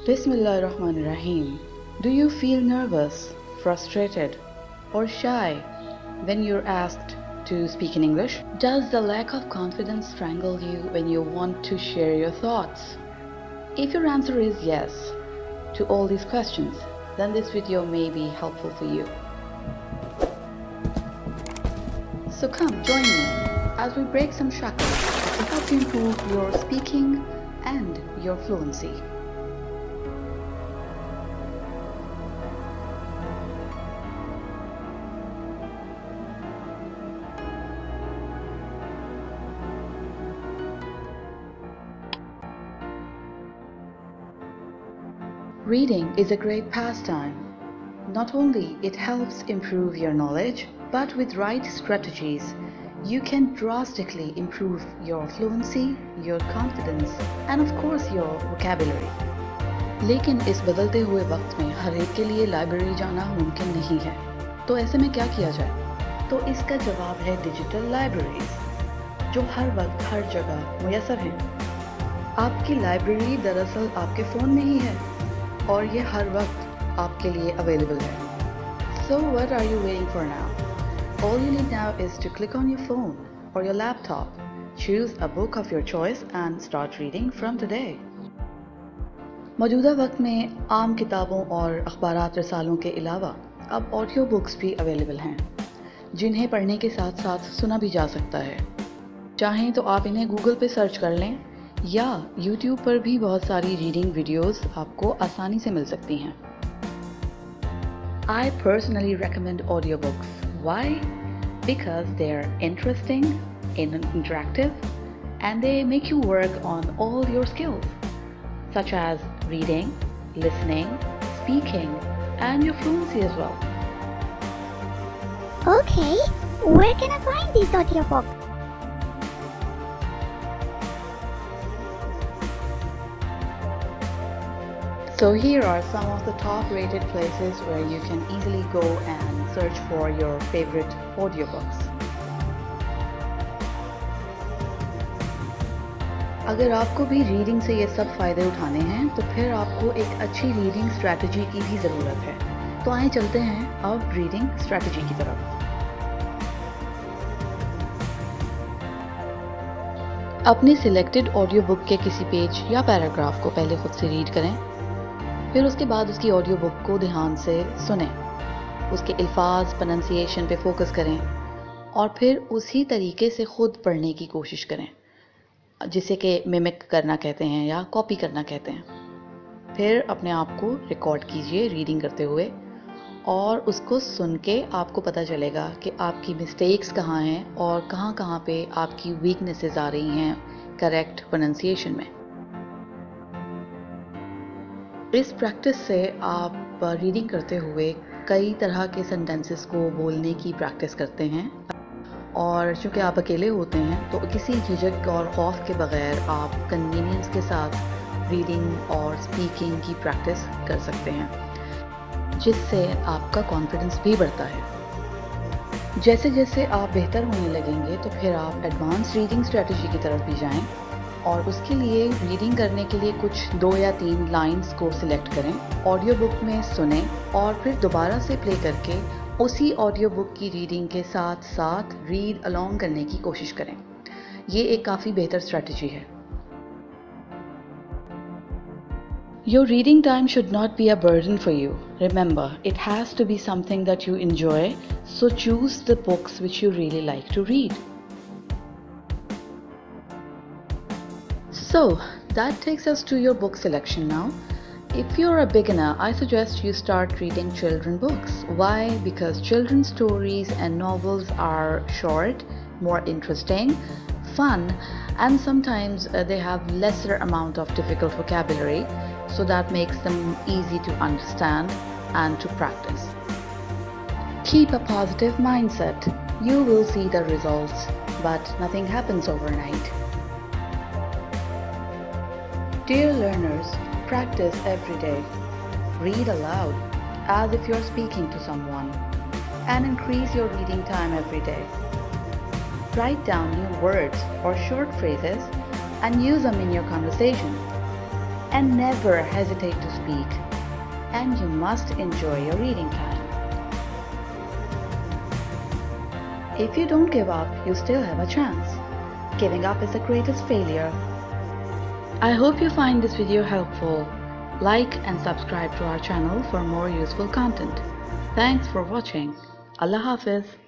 Bismillahirrahmanirrahim. Do you feel nervous, frustrated, or shy when you're asked to speak in English? Does the lack of confidence strangle you when you want to share your thoughts? If your answer is yes to all these questions, then this video may be helpful for you. So come join me as we break some shackles to help you improve your speaking and your fluency. Reading is a great pastime. Not only it helps improve your knowledge, but with right strategies, you can drastically improve your fluency, your confidence, and of course your vocabulary. लेकिन इस बदलते हुए वक्त में हर एक के लिए library जाना मुमकिन नहीं है। तो ऐसे में क्या किया जाए? तो इसका जवाब है डिजिटल लाइब्रेरीज, जो हर वक्त हर जगह मुयस्सर हैं। आपकी लाइब्रेरी दरअसल आपके फ़ोन में ही है और ये हर वक्त आपके लिए अवेलेबल है। So what are you waiting for now? All you need now is to click on your phone or your laptop, choose a book of your choice and start reading from today. मौजूदा वक्त में आम किताबों और अखबारात रसालों के अलावा अब audio books भी अवेलेबल हैं, जिन्हें पढ़ने के साथ साथ सुना भी जा सकता है। चाहें तो आप इन्हें गूगल पे सर्च कर लें या YouTube पर भी बहुत सारी रीडिंग वीडियोस आपको आसानी से मिल सकती हैं। I personally recommend audiobooks. Why? Because they're interesting, interactive, and they make you work on all your skills, such as reading, listening, speaking, and your fluency as well. Okay, where can I find these audiobooks? So here are some of the top rated places where you can easily go and search for your favorite audiobooks. अगर आपको भी reading से ये सब फ़ायदे उठाने हैं तो फिर आपको एक अच्छी रीडिंग स्ट्रैटेजी की भी ज़रूरत है। तो आइए चलते हैं अब रीडिंग स्ट्रैटेजी की तरफ। अपनी सिलेक्टेड ऑडियो बुक के किसी पेज या पैराग्राफ को पहले खुद से रीड करें, फिर उसके बाद उसकी ऑडियो बुक को ध्यान से सुनें, उसके अल्फाज प्रोनंसिएशन पे फोकस करें और फिर उसी तरीके से खुद पढ़ने की कोशिश करें, जिसे कि मिमिक करना कहते हैं या कॉपी करना कहते हैं। फिर अपने आप को रिकॉर्ड कीजिए रीडिंग करते हुए और उसको सुन के आपको पता चलेगा कि आपकी मिस्टेक्स कहाँ हैं और कहाँ कहाँ पे आपकी वीकनेसेस आ रही हैं करेक्ट प्रोनंसिएशन में। इस प्रैक्टिस से आप रीडिंग करते हुए कई तरह के सेंटेंसेस को बोलने की प्रैक्टिस करते हैं और चूँकि आप अकेले होते हैं तो किसी झिझक और खौफ के बगैर आप कन्वीनियंस के साथ रीडिंग और स्पीकिंग की प्रैक्टिस कर सकते हैं, जिससे आपका कॉन्फिडेंस भी बढ़ता है। जैसे जैसे आप बेहतर होने लगेंगे तो फिर आप एडवांस रीडिंग स्ट्रेटजी की तरफ भी जाएं और उसके लिए रीडिंग करने के लिए कुछ 2 या 3 लाइंस को सिलेक्ट करें, ऑडियो बुक में सुने और फिर दोबारा से प्ले करके उसी ऑडियो बुक की रीडिंग के साथ साथ रीड अलोंग करने की कोशिश करें। ये एक काफ़ी बेहतर स्ट्रैटेजी है। Your reading time should not be a burden for you. Remember, it has to be something that you enjoy, so choose the books which you really like to read. So, that takes us to your book selection now. If you're a beginner, I suggest you start reading children books. Why? Because children's stories and novels are short, more interesting, fun, and sometimes they have lesser amount of difficult vocabulary, so that makes them easy to understand and to practice. Keep a positive mindset. You will see the results, but nothing happens overnight. Dear learners, practice every day. Read aloud as if you're speaking to someone, and increase your reading time every day. Write down new words or short phrases and use them in your conversation. and never hesitate to speak. And you must enjoy your reading time. If you don't give up, you still have a chance. Giving up is the greatest failure. I hope you find this video helpful. Like and subscribe to our channel for more useful content. Thanks for watching. Allah Hafiz.